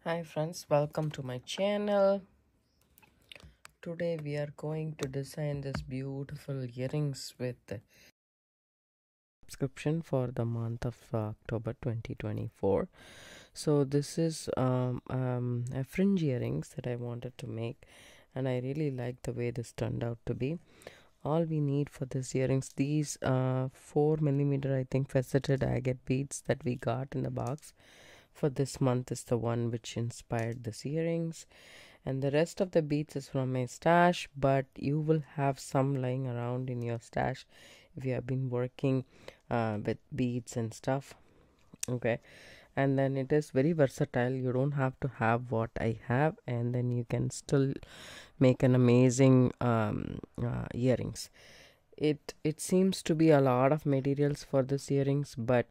Hi friends, welcome to my channel. Today we are going to design this beautiful earrings with subscription for the month of October 2024. So this is a fringe earrings that I wanted to make, and I really like the way this turned out to be. All we need for this earrings, these 4mm I think faceted agate beads that we got in the box for this month is the one which inspired these earrings, and the rest of the beads is from my stash, but you will have some lying around in your stash if you have been working with beads and stuff. Okay, and then it is very versatile. You don't have to have what I have, and then you can still make an amazing earrings. It seems to be a lot of materials for this earrings, but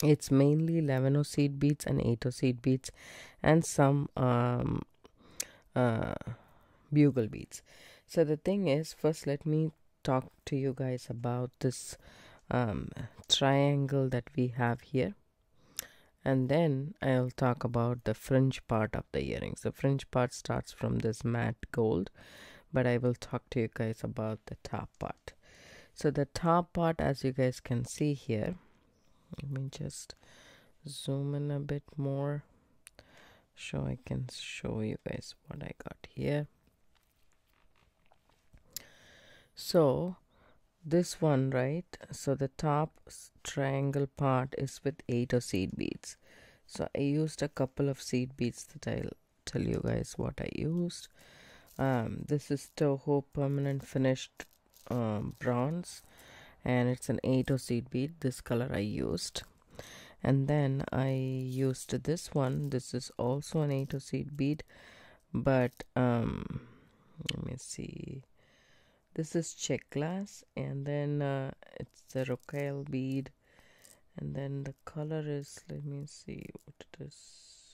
it's mainly 11 seed beads and 8 seed beads and some uh, bugle beads. So the thing is, first let me talk to you guys about this um, triangle that we have here, and then I'll talk about the fringe part of the earrings. The fringe part starts from this matte gold, but I will talk to you guys about the top part. So the top part, as you guys can see here, let me just zoom in a bit more so I can show you guys what I got here. So this one, right? So the top triangle part is with 8 seed beads. So I used a couple of seed beads that I'll tell you guys what I used. This is Toho permanent finished bronze, and it's an 8 seed bead. This color I used. And then I used this one. This is also an 8 seed bead, but let me see. This is check glass, and then it's the rocaille bead, and then the color is, let me see what it is.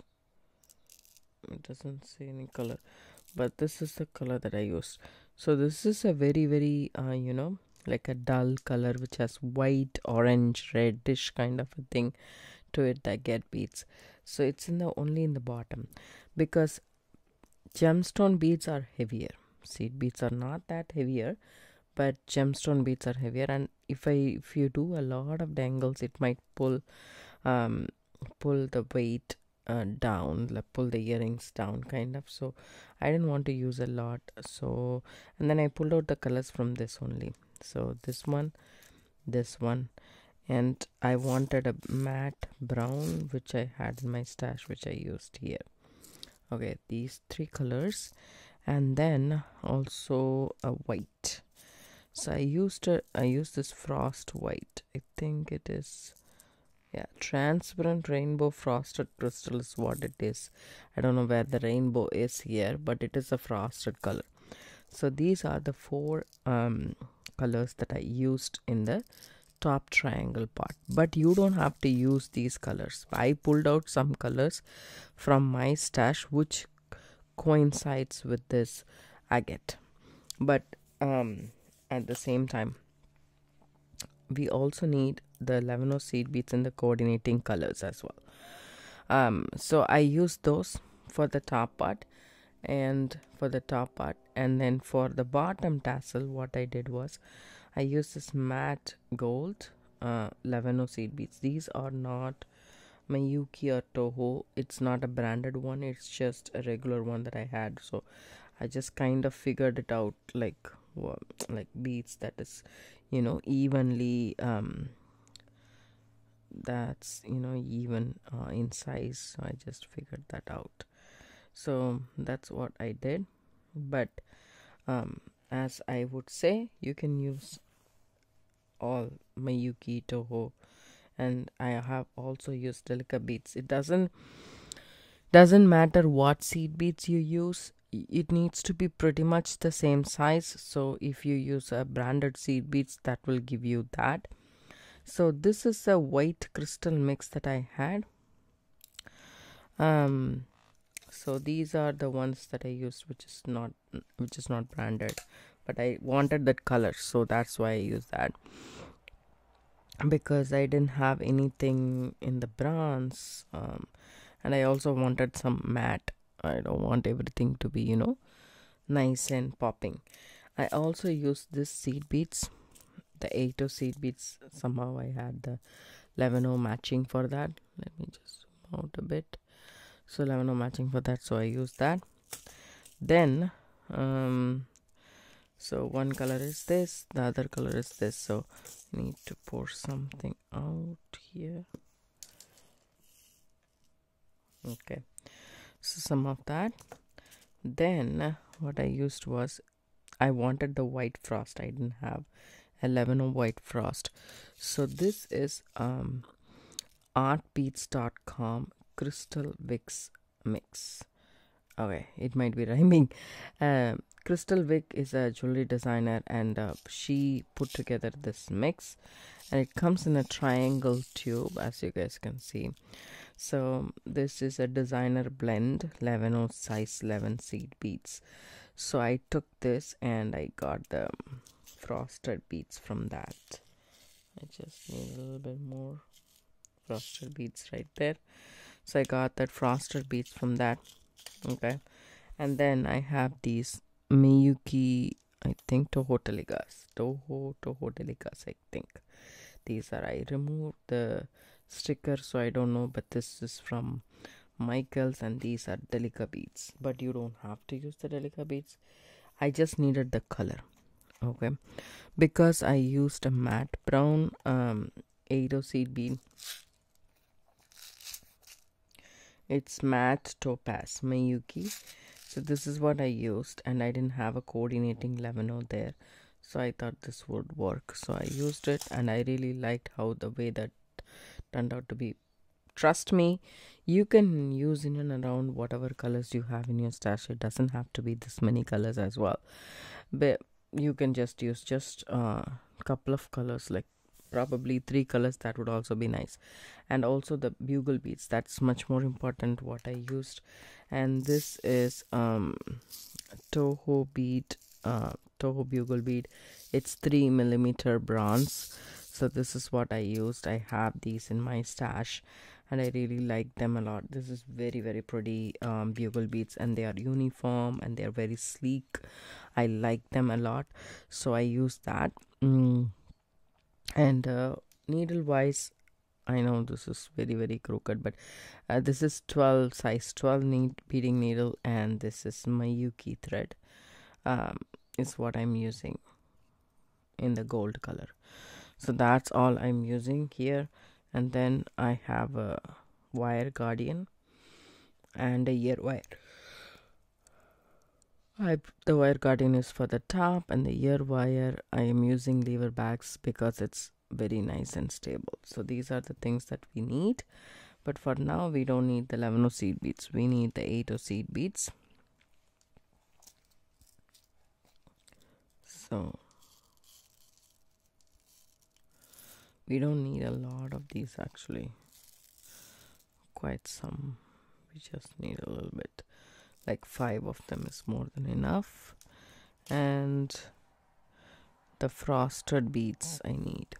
It doesn't say any color, but this is the color that I used. So this is a very like a dull color which has white, orange, reddish kind of a thing to it that get beads. So it's only in the bottom, because gemstone beads are heavier. Seed beads are not that heavier, but gemstone beads are heavier, and if you do a lot of dangles, it might pull the weight down, like pull the earrings down kind of. So I didn't want to use a lot. So, and then I pulled out the colors from this only. So this one, and I wanted a matte brown which I had in my stash, which I used here. Okay, these three colors, and then also a white. So I used this frost white. I think it is, yeah, transparent rainbow frosted crystal is what it is. I don't know where the rainbow is here, but it is a frosted color. So these are the four colors that I used in the top triangle part, but you don't have to use these colors. I pulled out some colors from my stash which coincides with this agate, but at the same time we also need the 11 seed beads in the coordinating colors as well. So I used those for the top part, and then for the bottom tassel, what I did was I used this matte gold 11 seed beads. These are not Mayuki or Toho. It's not a branded one, it's just a regular one that I had. So I just kind of figured it out, like beads that is evenly that's even in size. So I just figured that out. So that's what I did. But as I would say, you can use all Mayuki, Toho, and I have also used Delica beads. It doesn't matter what seed beads you use. It needs to be pretty much the same size. So if you use a branded seed beads, that will give you that. So this is a white crystal mix that I had. So these are the ones that I used, which is not branded, but I wanted that color, so that's why I used that, because I didn't have anything in the bronze. and I also wanted some matte. I don't want everything to be, nice and popping. I also used this seed beads, the 8 seed beads. Somehow I had the 11 matching for that. Let me just zoom out a bit. So 11 matching for that, so I used that. Then so one color is this, the other color is this, so I need to pour something out here. Okay, so some of that. Then what I used was, I wanted the white frost. I didn't have 11 white frost, so this is artbeads.com crystal wicks mix. Okay, it might be rhyming. Crystal Wick is a jewelry designer, and she put together this mix, and it comes in a triangle tube, as you guys can see. So this is a designer blend, 11 size 11 seed beads. So I took this and I got the frosted beads from that. I just need a little bit more frosted beads right there. So I got that frosted beads from that. Okay, and then I have these Miyuki, I think Toho Delikas, I think these are. I removed the sticker, so I don't know, but this is from Michael's, and these are Delica beads, but you don't have to use the Delica beads. I just needed the color, okay, because I used a matte brown 8 seed bead. It's matte topaz Miyuki. So this is what I used, and I didn't have a coordinating 11 there, so I thought this would work, so I used it, and I really liked how the way that turned out to be. Trust me, you can use in and around whatever colors you have in your stash. It doesn't have to be this many colors as well, but you can just use just a couple of colors, like probably 3 colors. That would also be nice. And also the bugle beads, that's much more important, what I used. And this is Toho bugle bead. It's 3mm bronze. So this is what I used. I have these in my stash, and I really like them a lot. This is very, very pretty bugle beads, and they are uniform and they are very sleek. I like them a lot, so I use that. And needle wise, I know this is very, very crooked, but this is size 12 beading needle, and this is Miyuki thread is what I'm using in the gold color. So that's all I'm using here. And then I have a wire guardian and a ear wire. The wire guardian is for the top, and the ear wire I am using lever bags because it's very nice and stable. So these are the things that we need, but for now we don't need the 11 seed beads. We need the 8 seed beads. So we don't need a lot of these, actually, quite some. We just need a little bit, like 5 of them is more than enough. And the frosted beads I need.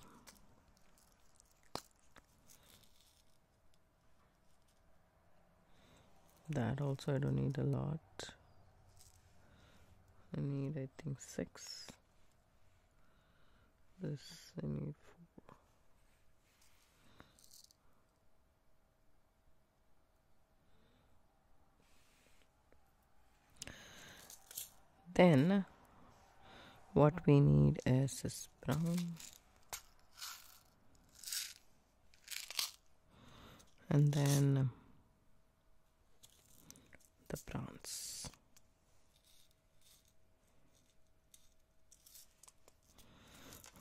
That also I don't need a lot. I need, I think, 6. This I need 4. Then what we need is this brown, and then the bronze.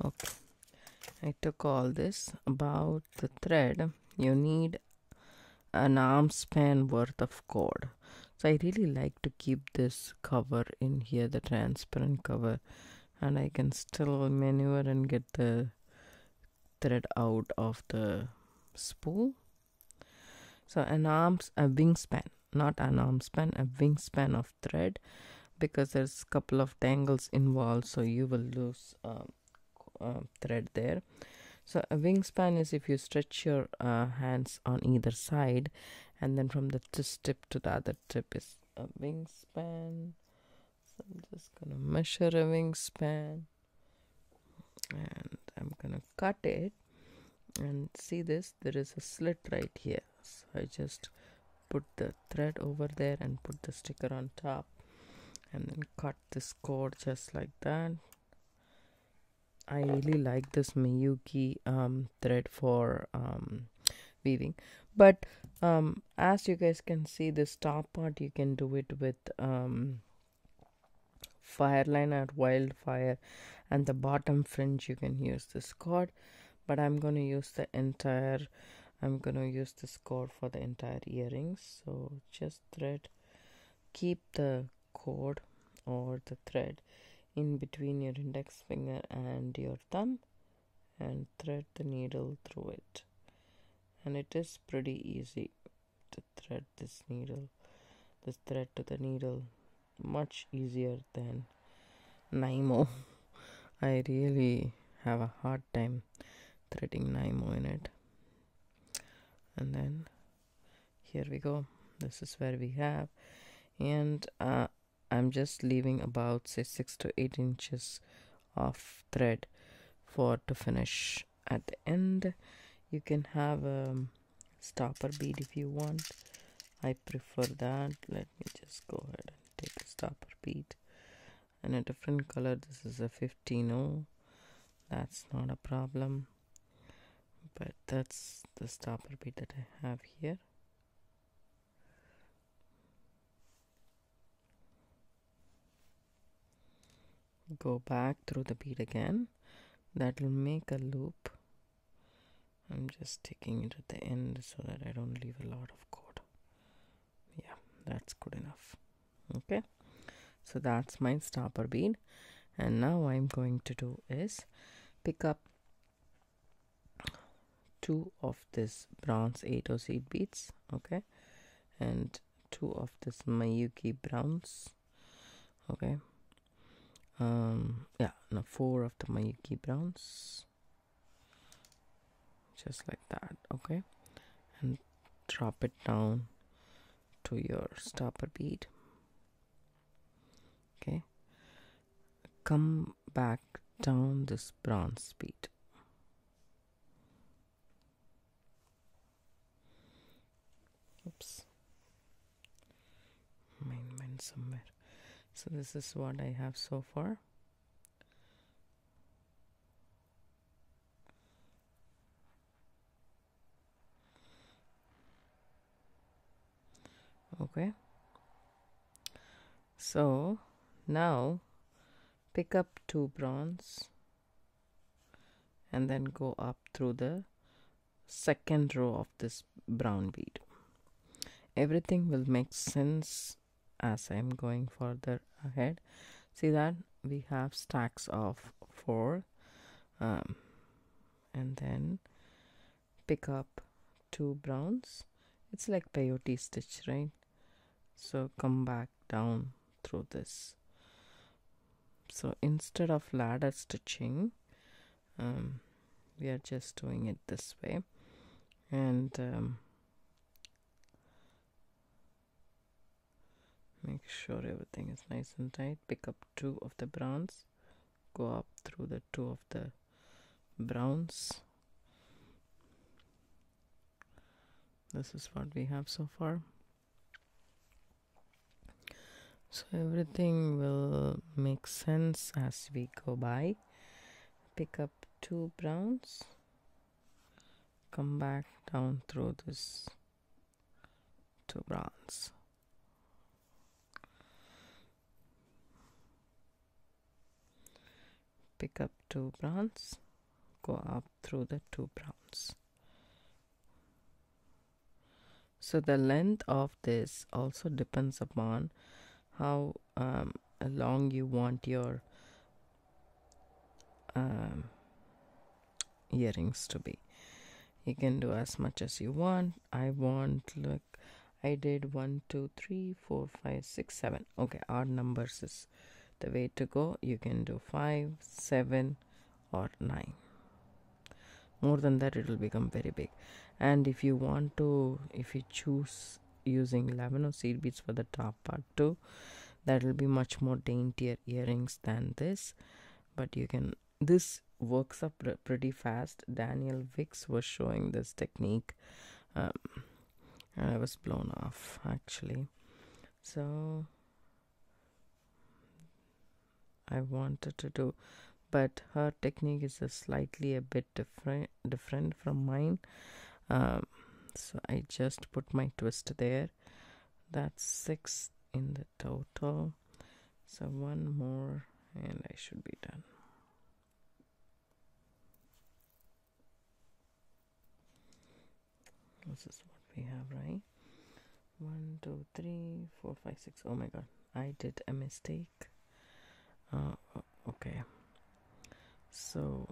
Okay, I took all this. About the thread, you need an arm span worth of cord. So I really like to keep this cover in here, the transparent cover, and I can still maneuver and get the thread out of the spool. So a wingspan, not an arm span, a wingspan of thread, because there's a couple of tangles involved, so you will lose thread there. So a wingspan is if you stretch your hands on either side, and then from this tip to the other tip is a wingspan. So I'm just gonna measure a wingspan, and I'm gonna cut it. And see this, there is a slit right here. So I just put the thread over there and put the sticker on top, and then cut this cord just like that. I really like this Miyuki thread for weaving, but as you guys can see, this top part you can do it with Fireline or Wildfire, and the bottom fringe you can use this cord, but I'm going to use this cord for the entire earrings. So just keep the cord or the thread in between your index finger and your thumb, and thread the needle through it. And it is pretty easy to thread this thread to the needle, much easier than Nymo. I really have a hard time threading Nymo in it. And then here we go. This is where we have, and I'm just leaving about say 6 to 8 inches of thread to finish. At the end you can have a stopper bead if you want. I prefer that. Let me just go ahead and take a stopper bead in a different color. This is a 15-0. That's not a problem, but that's the stopper bead that I have here. Go back through the bead again. That will make a loop. I'm just taking it at the end so that I don't leave a lot of cord. Yeah, that's good enough. Okay, so that's my stopper bead, and now I'm going to do is pick up 2 of this bronze 8 seed beads, okay, and 2 of this Miyuki browns, okay. 4 of the Miyuki browns, just like that, okay, and drop it down to your stopper bead. Okay, come back down this bronze bead. Oops, mine went somewhere. So this is what I have so far. Okay, so now pick up 2 bronze and then go up through the second row of this brown bead. Everything will make sense as I'm going further ahead. See that we have stacks of 4, and then pick up 2 browns. It's like peyote stitch, right? So come back down through this. So instead of ladder stitching, we are just doing it this way, and make sure everything is nice and tight. Pick up 2 of the browns, go up through the 2 of the browns. This is what we have so far. So everything will make sense as we go by. Pick up 2 browns, come back down through this 2 browns. Pick up 2 browns, go up through the 2 browns. So the length of this also depends upon how long you want your earrings to be. You can do as much as you want. I did 1, 2, 3, 4, 5, 6, 7. Okay, odd numbers is the way to go. You can do 5, 7 or 9. More than that, it will become very big. And if you choose using 11 seed beads for the top part too, that will be much more daintier earrings than this. But this works up pretty fast. Daniel Wicks was showing this technique. I was blown off actually. So I wanted to do, but her technique is a bit different from mine. So I just put my twist there. That's 6 in the total. So one more and I should be done. This is what we have, right? 1, 2, 3, 4, 5, 6. Oh my god, I did a mistake. Okay. So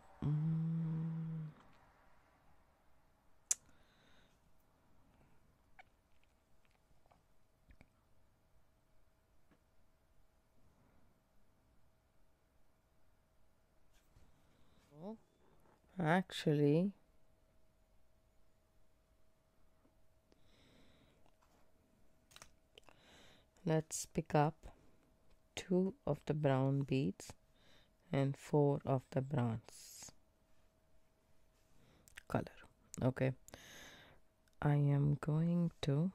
actually, let's pick up 2 of the brown beads and 4 of the bronze color. Okay, I am going to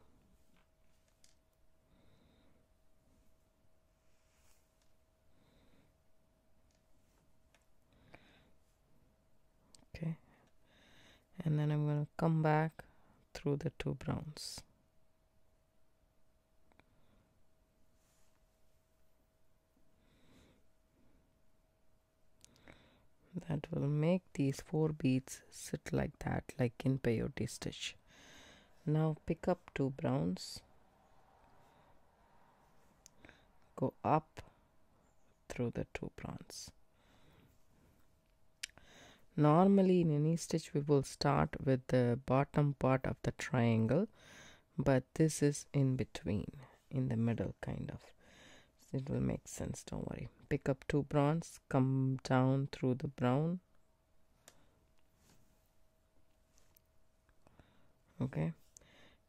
and then I'm going to come back through the 2 browns. That will make these 4 beads sit like that, like in peyote stitch. Now pick up 2 browns, go up through the 2 browns. Normally in any stitch we will start with the bottom part of the triangle, but this is in between, in the middle kind of. It will make sense, don't worry. Pick up 2 browns, come down through the brown. Okay,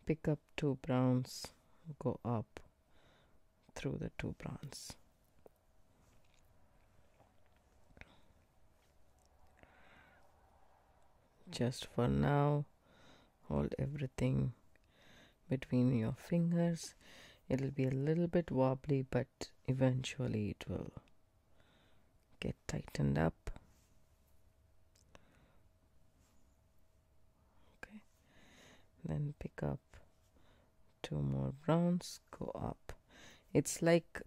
pick up 2 browns, go up through the 2 browns. Just for now, hold everything between your fingers. It'll be a little bit wobbly, but eventually it will get tightened up. Okay, then pick up 2 more browns, go up. It's like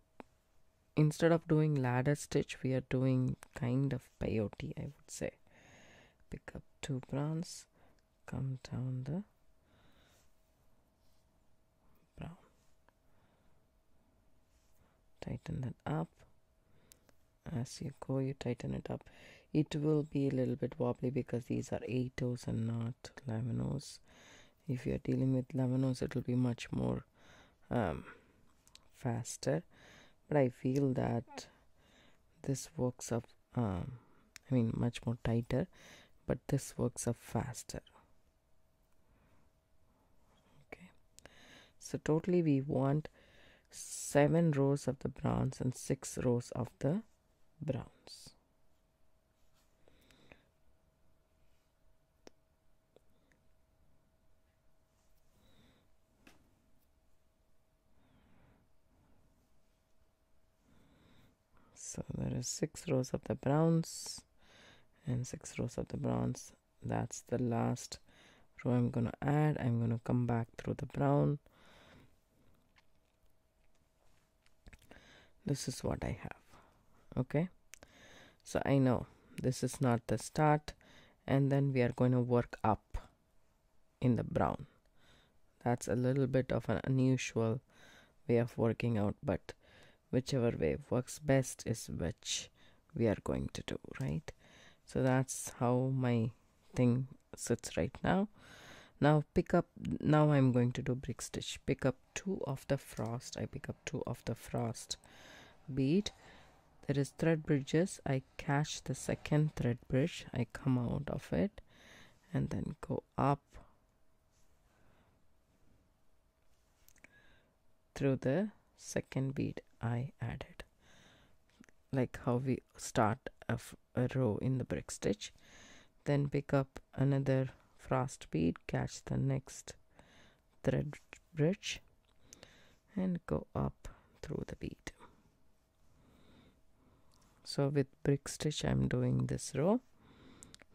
instead of doing ladder stitch, we are doing kind of peyote, I would say. Pick up 2 browns, come down the brown, tighten that up. As you go, you tighten it up. It will be a little bit wobbly because these are 8/0s and not 11/0s. If you are dealing with 11/0s, it will be much more faster, but I feel that this works up much more tighter, but this works up faster. Okay, so totally we want 7 rows of the browns and 6 rows of the browns. So there is 6 rows of the browns and 6 rows of the browns. That's the last row I'm going to add. I'm going to come back through the brown. This is what I have. Okay, so I know this is not the start, and then we are going to work up in the brown. That's a little bit of an unusual way of working out, but whichever way works best is which we are going to do, right? So that's how my thing sits right now. Now I'm going to do brick stitch. Pick up 2 of the frost. I pick up 2 of the frost bead. There is thread bridges. I catch the second thread bridge. I come out of it and then go up through the second bead I added, like how we start a row in the brick stitch. Then pick up another frost bead, catch the next thread bridge and go up through the bead. So with brick stitch I'm doing this row.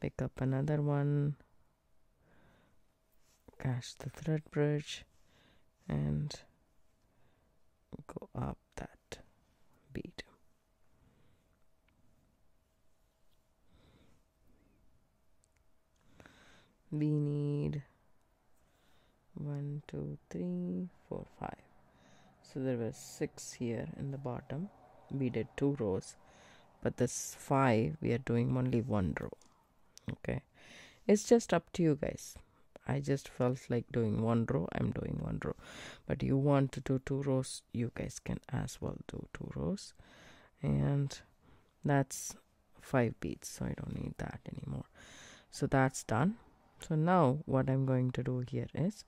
Pick up another one, catch the thread bridge and go up that bead. We need 1 2 3 4 5, so there were 6 here in the bottom. We did 2 rows, but this 5 we are doing only 1 row. Okay, it's just up to you guys. I just felt like doing 1 row, I'm doing 1 row, but you want to do 2 rows, you guys can as well do 2 rows. And that's 5 beads, so I don't need that anymore. So that's done. So now what I'm going to do here is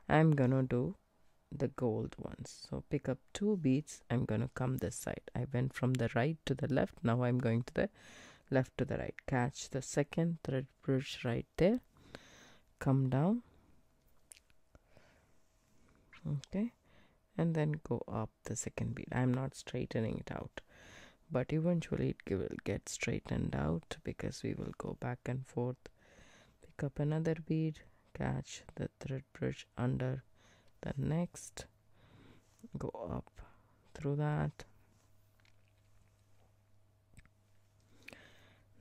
I'm gonna do the gold ones. So pick up 2 beads, I'm gonna come this side. I went from the right to the left, now I'm going to the left to the right. Catch the second thread bridge right there, come down, okay, and then go up the second bead. I'm not straightening it out, but eventually it will get straightened out because we will go back and forth. Pick up another bead, catch the thread bridge under the next, go up through that.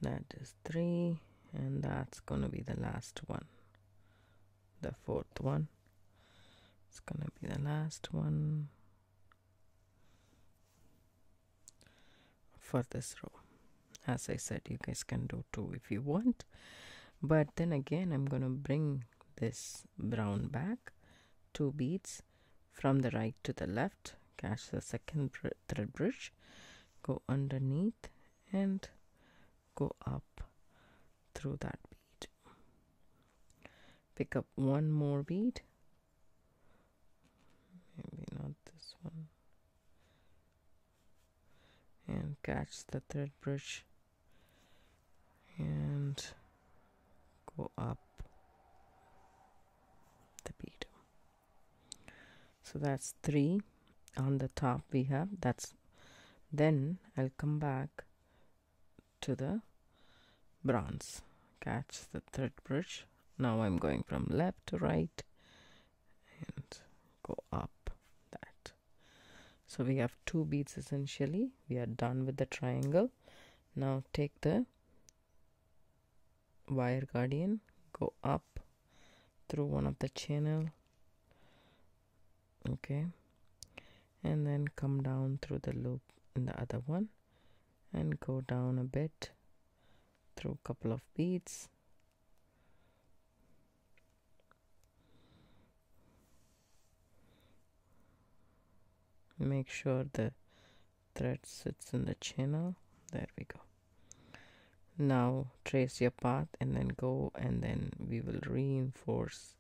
That is 3, and that's gonna be the last one, the 4th one. It's gonna be the last one for this row. As I said, you guys can do 2 if you want, but then again I'm gonna bring this brown back, 2 beads from the right to the left, catch the second thread bridge, go underneath and go up through that bead. Pick up 1 more bead, maybe not this one, and catch the thread bridge and go up the bead. So that's 3 on the top we have. That's then I'll come back to the bronze, catch the thread bridge. Now I'm going from left to right and go up that. So we have 2 beads essentially. We are done with the triangle. Now take the wire guardian, go up through one of the channel, okay, and then come down through the loop in the other one and go down a bit through a couple of beads. Make sure the thread sits in the channel. There we go. Now trace your path and then go, and then we will reinforce.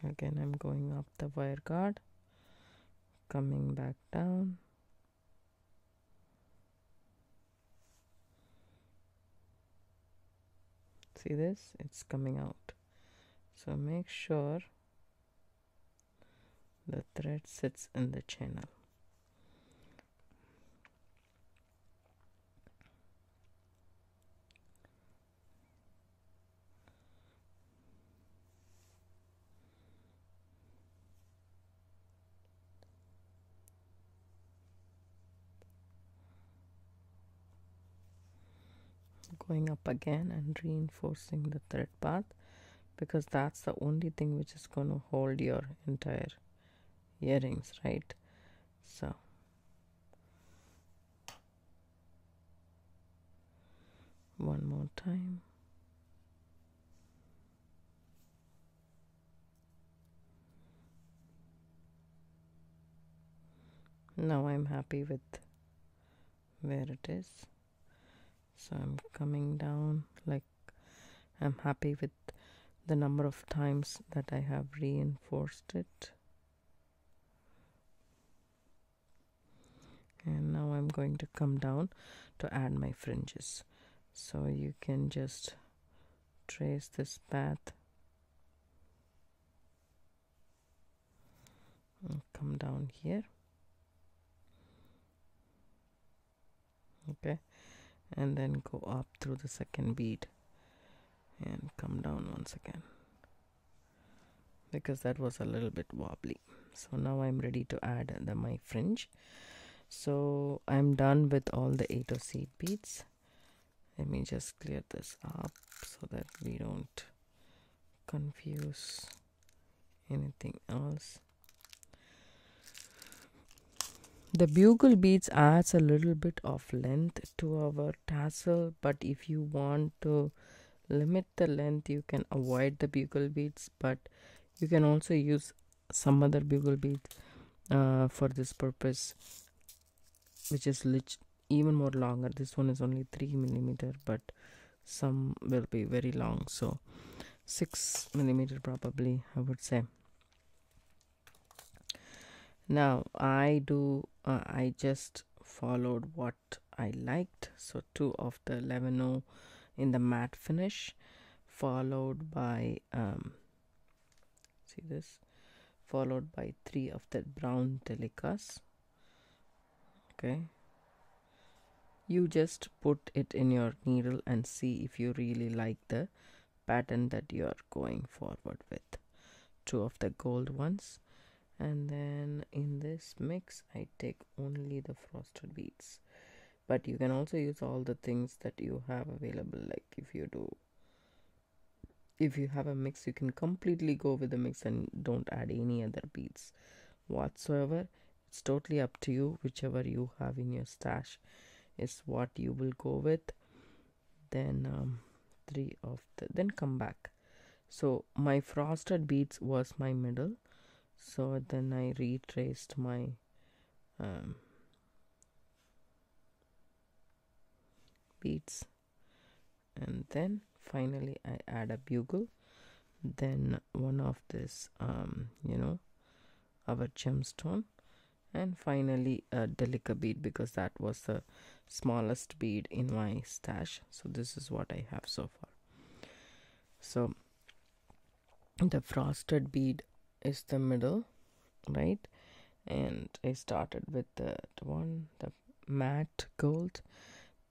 Again, I'm going up the wire guard, coming back down. See this? It's coming out. So make sure the thread sits in the channel. Going up again and reinforcing the thread path, because that's the only thing which is going to hold your entire earrings, right? So One more time. Now I'm happy with where it is. So I'm coming down, like I'm happy with the number of times that I have reinforced it. And now I'm going to come down to add my fringes. So you can just trace this path and come down here. Okay, and then go up through the second bead and come down once again, because that was a little bit wobbly. So now I'm ready to add my fringe. So I'm done with all the 8 of seed beads. Let me just clear this up so that we don't confuse anything else. The bugle beads adds a little bit of length to our tassel, but if you want to limit the length, you can avoid the bugle beads, but you can also use some other bugle beads for this purpose, which is even more longer. This one is only 3 millimeter, but some will be very long, so 6 millimeter probably, I would say. Now I just followed what I liked. So 2 of the 11 in the matte finish, followed by see this, followed by 3 of the brown delicas. Okay, you just put it in your needle and see if you really like the pattern that you are going forward with. 2 of the gold ones, and then in this mix I take only the frosted beads, but you can also use all the things that you have available. Like if you have a mix, you can completely go with the mix and don't add any other beads whatsoever. It's totally up to you. Whichever you have in your stash is what you will go with. Then 3 of the, then come back. So my frosted beads was my middle, so then I retraced my beads, and then finally I add a bugle, then one of this our gemstone, and finally a delica bead, because that was the smallest bead in my stash. So this is what I have so far. So the frosted bead is the middle, right? And I started with the matte gold,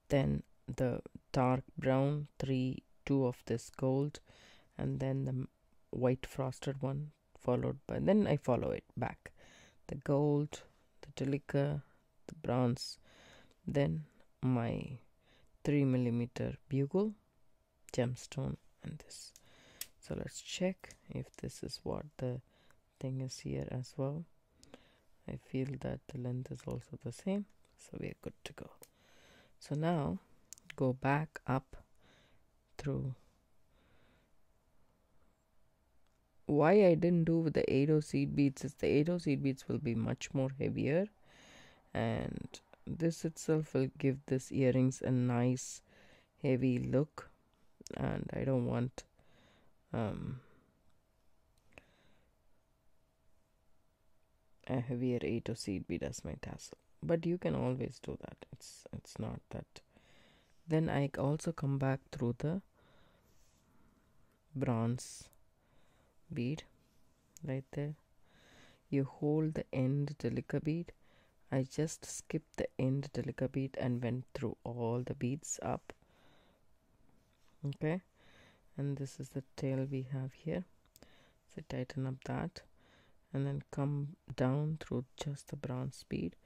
then the dark brown, 2 of this gold, and then the white frosted one, followed by, then I follow it back, the gold, the delica, the bronze, then my 3 millimeter bugle, gemstone, and this. So let's check if this is what the thing is here as well. I feel that the length is also the same, so we're good to go. So now go back up through. Why I didn't do with the 8 seed beads is the 8 seed beads will be much more heavier, and this itself will give this earrings a nice heavy look, and I don't want a heavier 8 seed bead as my tassel, but you can always do that. It's not that. Then I also come back through the bronze bead right there. You hold the end delica bead. I just skipped the end delica bead and went through all the beads up. Okay, and this is the tail we have here. So tighten up that, and then come down through just the bronze bead,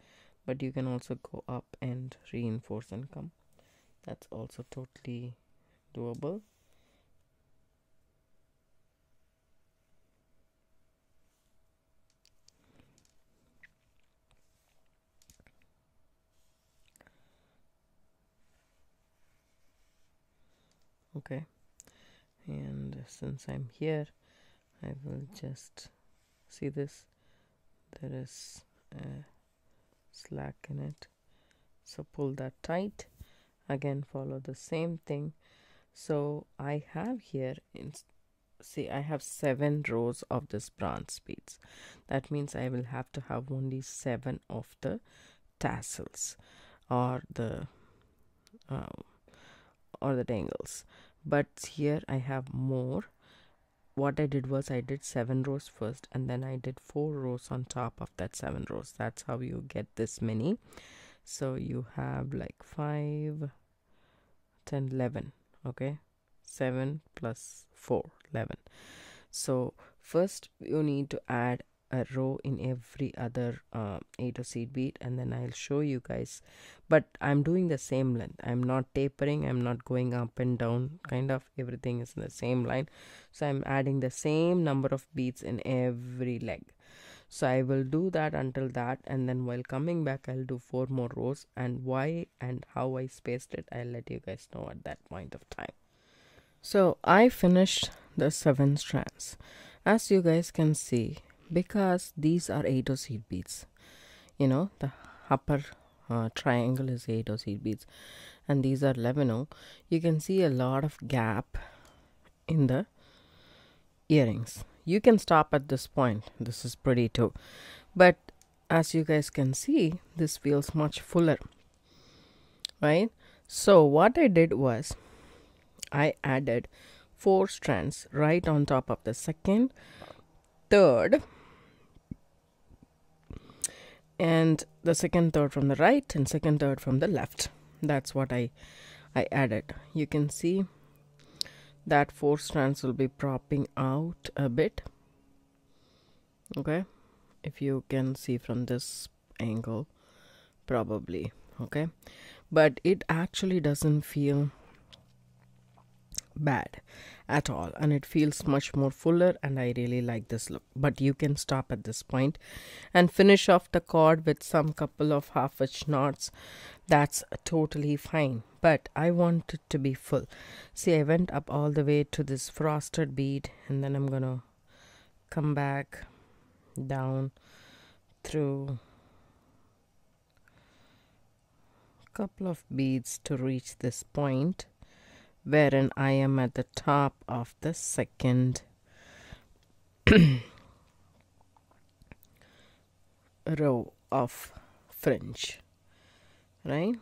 but you can also go up and reinforce and come. That's also totally doable. Okay, and since I'm here, I will just see this, there is a slack in it, so pull that tight. Again, follow the same thing. So I have here see, I have 7 rows of this bronze beads. That means I will have to have only 7 of the tassels or the dangles. But here I have more. What I did was I did 7 rows first, and then I did 4 rows on top of that 7 rows. That's how you get this many. So you have like 5, 10, 11. Okay, 7 plus 4, 11. So first you need to add a row in every other 8 seed bead, and then I'll show you guys. But I'm doing the same length. I'm not tapering, I'm not going up and down, kind of everything is in the same line. So I'm adding the same number of beads in every leg. So I will do that until that, and then while coming back I'll do 4 more rows, and why and how I spaced it I'll let you guys know at that point of time. So I finished the 7 strands. As you guys can see, because these are 8 seed beads, the upper triangle is 8 seed beads and these are 11, you can see a lot of gap in the earrings. You can stop at this point, this is pretty too, but as you guys can see, this feels much fuller, right? So what I did was I added 4 strands right on top of the second, third, and the second, third from the right and second, third from the left. That's what I added. You can see that 4 strands will be propping out a bit. Okay, if you can see from this angle, probably. Okay, but it actually doesn't feel bad at all, and it feels much more fuller, and I really like this look. But you can stop at this point and finish off the cord with some couple of half-inch knots. That's totally fine, but I want it to be full. See, I went up all the way to this frosted bead, and then I'm gonna come back down through a couple of beads to reach this point wherein I am at the top of the second row of fringe, right?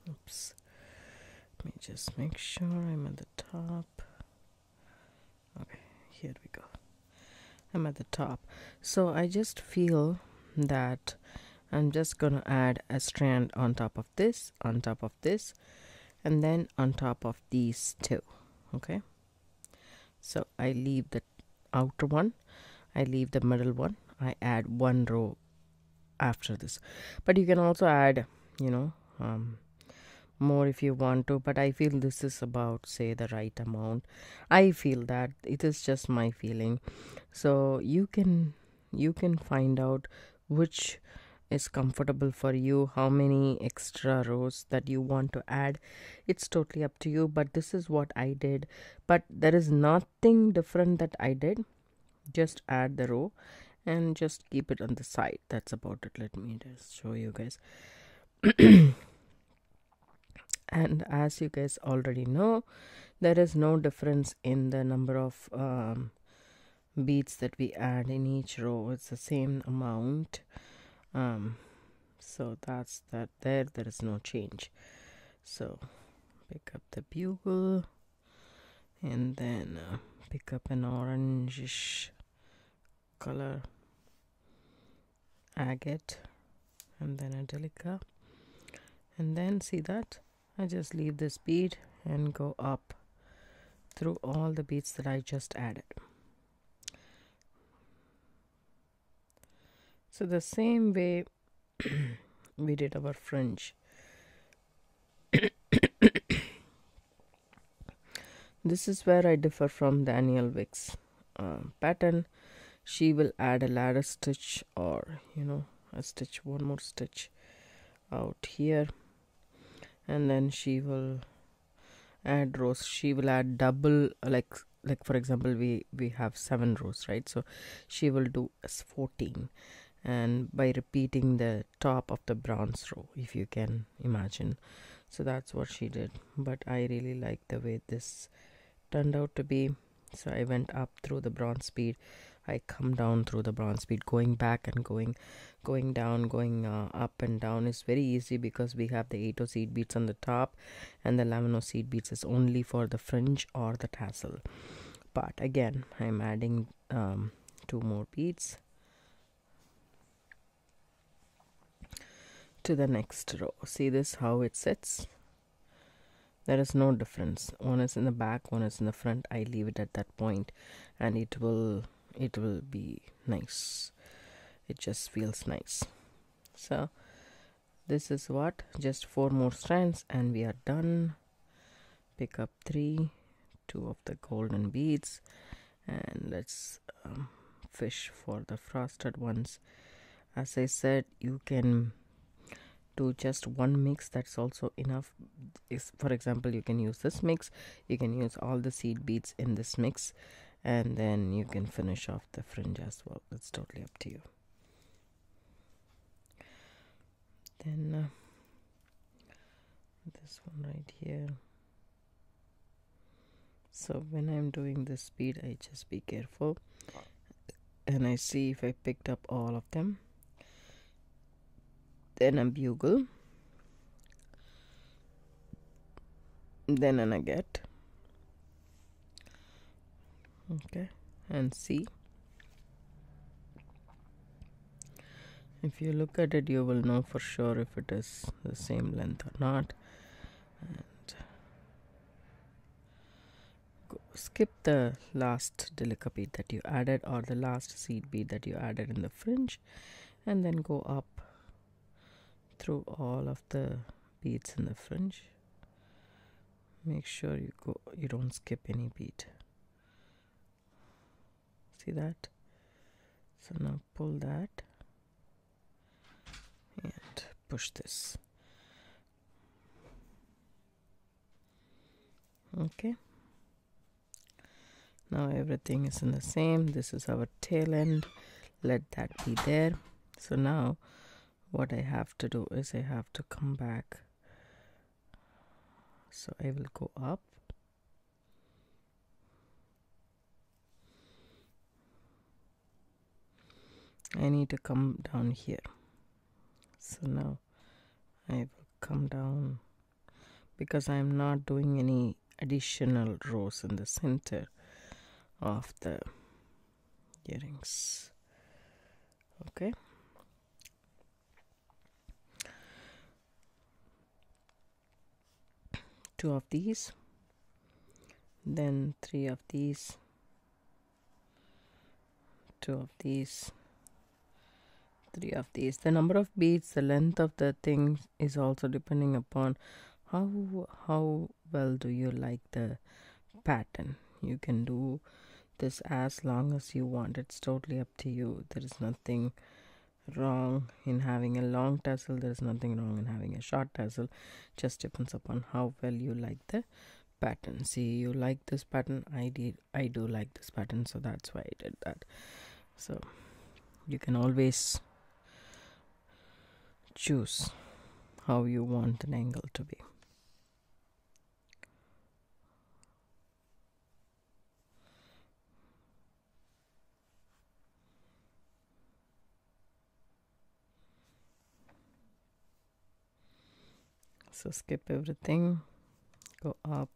Oops, let me just make sure I'm at the top. Okay, here we go. I'm at the top. So I just feel that I'm just gonna add a strand on top of this, and then on top of these 2. Okay, so I leave the outer one, I leave the middle one, I add 1 row after this. But you can also add more if you want to, but I feel this is about, say, the right amount. I feel that it is just my feeling. So you can find out which is comfortable for you, how many extra rows that you want to add. It's totally up to you, but this is what I did. But there is nothing different that I did. Just add the row and just keep it on the side. That's about it. Let me just show you guys. And as you guys already know, there is no difference in the number of beads that we add in each row. It's the same amount. So that's that. There is no change. So pick up the bugle and then pick up an orangish color agate and then a delica, and then see that I just leave this bead and go up through all the beads that I just added. So the same way we did our fringe. This is where I differ from Danielle Wick's pattern. She will add a ladder stitch, or a stitch, one more stitch out here, and then she will add rows, she will add double, like for example, we have 7 rows, right? So she will do 14, and by repeating the top of the bronze row, if you can imagine. So that's what she did, but I really like the way this turned out to be. So I went up through the bronze bead, I come down through the bronze bead, going back and going down, going up and down is very easy because we have the 8 seed beads on the top, and the 11 seed beads is only for the fringe or the tassel part. Again, I'm adding 2 more beads to the next row. See this, how it sits? There is no difference. One is in the back, one is in the front. I leave it at that point, and it will be nice. It just feels nice. So this is what, just 4 more strands and we are done. Pick up 2 of the golden beads, and let's fish for the frosted ones. As I said, you can do just one mix, that's also enough. For example, you can use this mix, you can use all the seed beads in this mix, and then you can finish off the fringe as well. It's totally up to you. Then this one right here. So when I'm doing this bead, I just be careful and I see if I picked up all of them. Then a bugle, then an agate, okay, and see. If you look at it, you will know for sure if it is the same length or not. And skip the last delica bead that you added, or the last seed bead that you added in the fringe, and then go up through all of the beads in the fringe. Make sure you don't skip any bead. See that? So now pull that and push this. Okay, now everything is in the same. This is our tail end, let that be there. So now what I have to do is I have to come back. So I will go up, I need to come down here. So now I will come down, because I am not doing any additional rows in the center of the earrings. Okay, two of these, then 3 of these, 2 of these, 3 of these. The number of beads, the length of the thing is also depending upon how well do you like the pattern. You can do this as long as you want. It's totally up to you. There is nothing wrong in having a long tassel, there is nothing wrong in having a short tassel. Just depends upon how well you like the pattern. See, you like this pattern, I do like this pattern, so that's why I did that. So you can always choose how you want an angle to be. So skip everything, go up,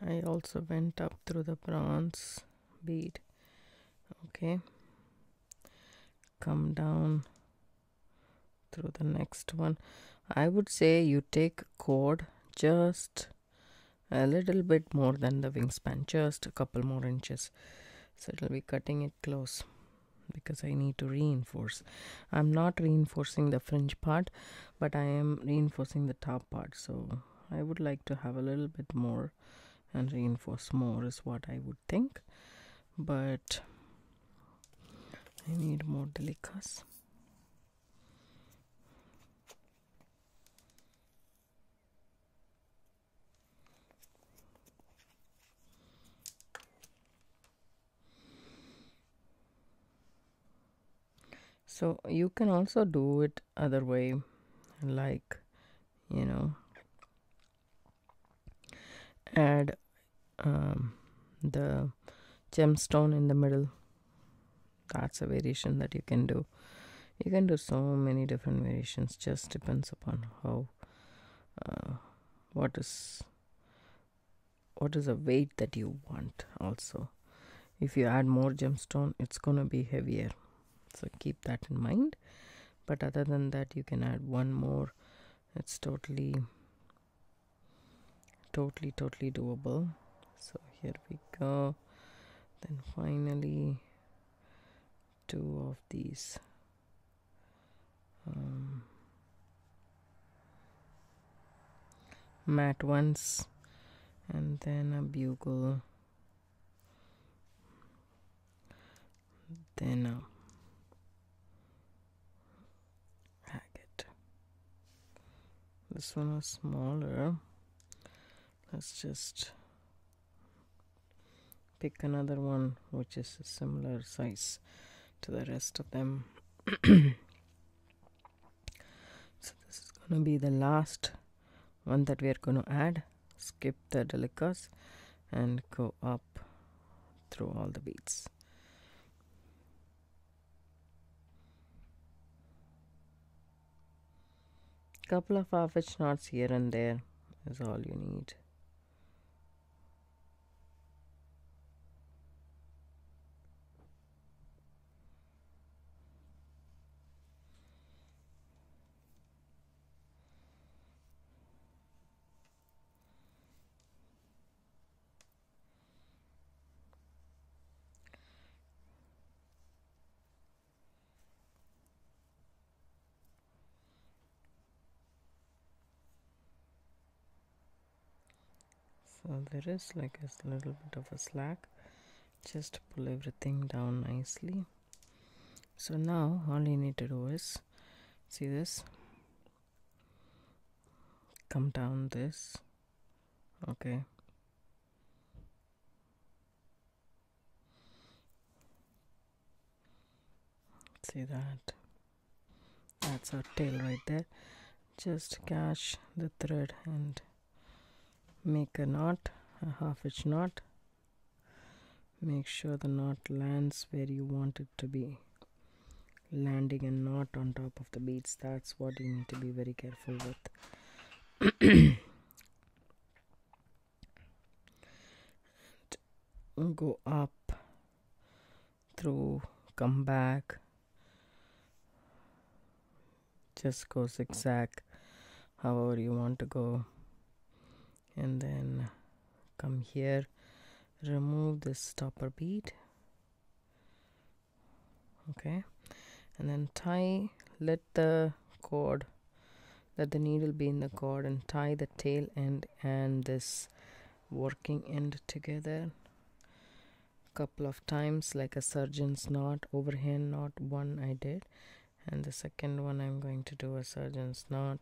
I also went up through the bronze bead. Okay, come down through the next one. I would say you take cord just a little bit more than the wingspan, just a couple more inches, so it will be cutting it close. because I need to reinforce. I'm not reinforcing the fringe part, but I am reinforcing the top part, so I would like to have a little bit more and reinforce more is what I would think, but I need more delicas. So you can also do it other way, like, you know, add the gemstone in the middle. That's a variation that you can do. You can do so many different variations, just depends upon how what is the weight that you want. Also, if you add more gemstone, it's gonna be heavier, so keep that in mind. But other than that, you can add one more. It's totally doable. So here we go. Then finally, two of these matte ones, and then a bugle, then a agate. This one is smaller. Let's just pick another one which is a similar size to the rest of them. So this is going to be the last one that we are going to add. Skip the delicas and go up through all the beads. Couple of half-inch knots here and there is all you need. So there is like a little bit of a slack. Just pull everything down nicely. So now all you need to do is, see this, come down this, okay, see that, that's our tail right there. Just catch the thread and make a knot, a half-inch knot. Make sure the knot lands where you want it to be, landing a knot on top of the beads. That's what you need to be very careful with. And go up through, come back, just go zigzag however you want to go, and then come here, remove this stopper bead, okay, and then tie, let the needle be in the cord, and tie the tail end and this working end together couple of times like a surgeon's knot, overhand knot. One I did, and the second one I'm going to do a surgeon's knot.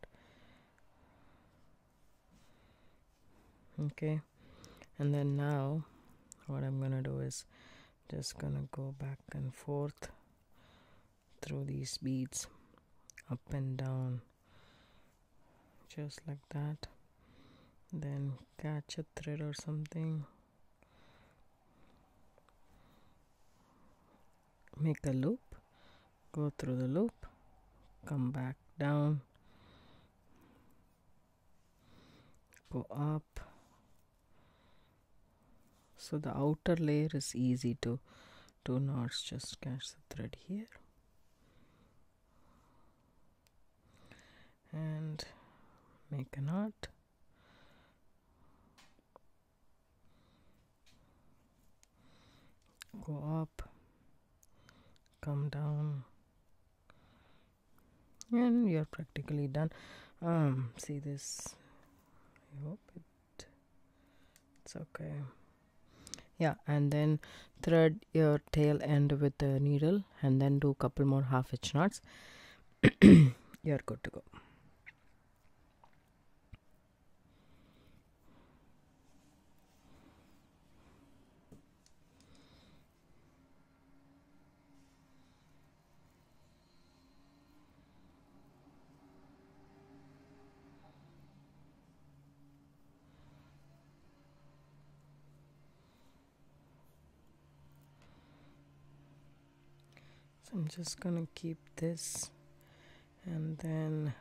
Okay, and then now what I'm gonna do is just gonna go back and forth through these beads, up and down, just like that. Then catch a thread or something, make a loop, go through the loop, come back down, go up. So the outer layer is easy to do knots. Just catch the thread here and make a knot, go up, come down, and you're practically done. See this? I hope it's okay. Yeah, and then thread your tail end with the needle and then do a couple more half-hitch knots. You're good to go. So I'm just gonna keep this and then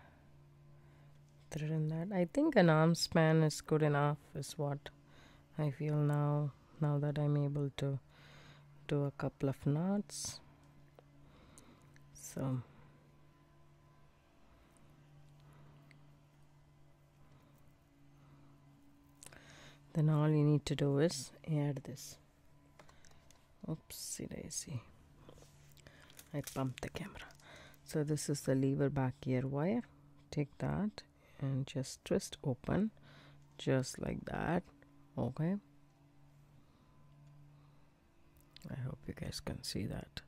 thread in that. I think an arm span is good enough, is what I feel now that I'm able to do a couple of knots. So then all you need to do is add this. Oopsie daisy, I bumped the camera. So this is the lever back ear wire. Take that and just twist open just like that. Okay, I hope you guys can see that.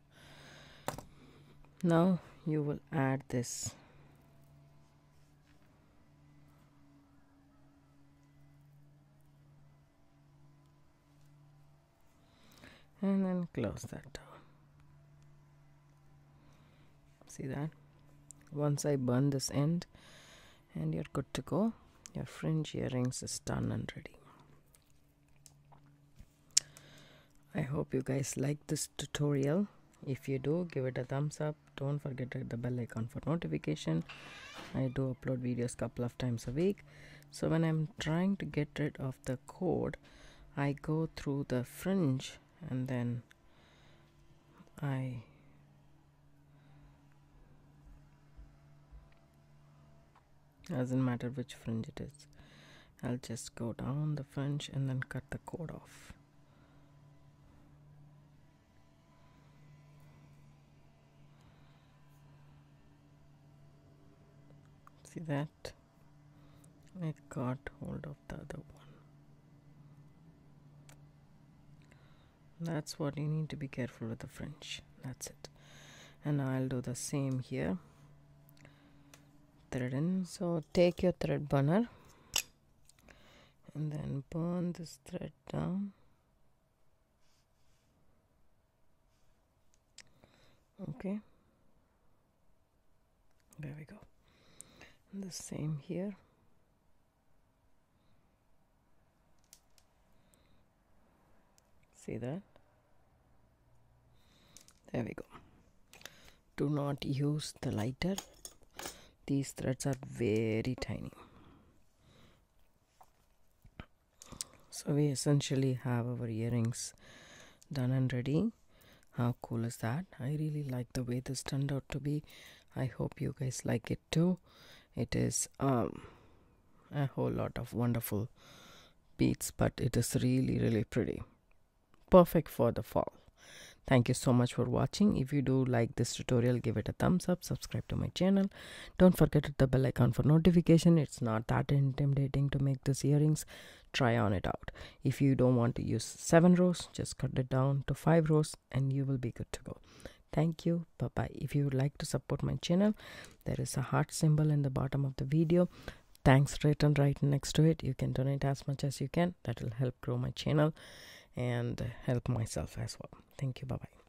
Now you will add this. And then close that down. See that? Once I burn this end and you're good to go. Your fringe earrings is done and ready. I hope you guys like this tutorial. If you do, give it a thumbs up. Don't forget to hit the bell icon for notification. I do upload videos couple of times a week. So when I'm trying to get rid of the cord, I go through the fringe and then doesn't matter which fringe it is, I'll just go down the fringe and then cut the cord off. See that? I got hold of the other one. That's what you need to be careful with the fringe. That's it. And I'll do the same here. Thread in. So take your thread burner and then burn this thread down. Okay, there we go. And the same here. See that? There we go. Do not use the lighter. These threads are very tiny. So we essentially have our earrings done and ready. How cool is that? I really like the way this turned out to be. I hope you guys like it too. It is a whole lot of wonderful beads, but it is really pretty. Perfect for the fall. Thank you so much for watching. If you do like this tutorial, give it a thumbs up, subscribe to my channel. Don't forget to hit the bell icon for notification. It's not that intimidating to make these earrings. Try on it out. If you don't want to use 7 rows, just cut it down to 5 rows and you will be good to go. Thank you. Bye-bye. If you would like to support my channel, there is a heart symbol in the bottom of the video. Thanks written right next to it. You can donate as much as you can. That will help grow my channel and help myself as well. Thank you. Bye-bye.